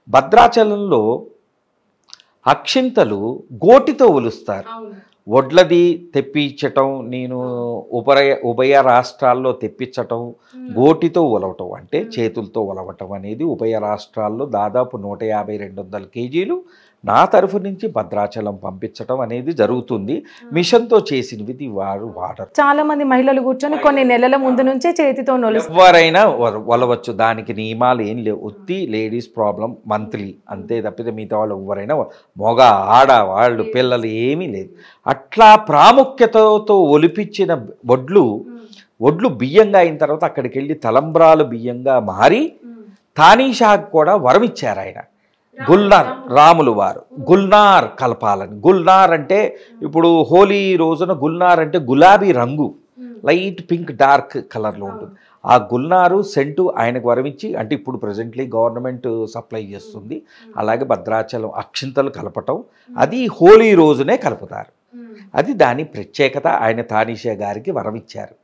భద్రాచలంలో అక్షింతలు గోటితో ఒలుస్తారు. వడ్లది తెప్పించటం, నేను ఉభయ రాష్ట్రాల్లో తెప్పించటం, గోటితో ఒలవటం అంటే చేతులతో ఒలవటం అనేది ఉభయ రాష్ట్రాల్లో దాదాపు 150-200 కేజీలు నా తరఫు నుంచి భద్రాచలం పంపించటం అనేది జరుగుతుంది. మిషన్తో చేసినవి వారు వాడరు. చాలా మంది మహిళలు కూర్చొని కొన్ని నెలల ముందు నుంచే చేతితో ఎవరైనా ఒలవచ్చు, దానికి నియమాలు ఏం లేవు. ఉత్తి లేడీస్ ప్రాబ్లం మంత్లీ అంతే తప్పితే మిగతా వాళ్ళు ఎవరైనా మగ ఆడ వాళ్ళు పిల్లలు ఏమీ లేదు. అట్లా ప్రాముఖ్యతతో ఒలిపించిన వడ్లు బియ్యంగా అయిన తర్వాత అక్కడికి వెళ్ళి తలంబ్రాలు బియ్యంగా మారి తానీషాకు కూడా వరం ఇచ్చారు ఆయన. గుల్నార్ రాములు వారు గుల్నార్ కలపాలని. గుల్నార్ అంటే ఇప్పుడు హోలీ రోజున గుల్నార్ అంటే గులాబీ రంగు, లైట్ పింక్ డార్క్ కలర్లో ఉంటుంది. ఆ గుల్నారు సెంటు ఆయనకు వరమిచ్చి, అంటే ఇప్పుడు ప్రజెంట్లీ గవర్నమెంట్ సప్లై చేస్తుంది. అలాగే భద్రాచలం అక్షింతలు కలపటం అది హోలీ రోజునే కలుపుతారు. అది దాని ప్రత్యేకత. ఆయన తానీషా గారికి వరమిచ్చారు.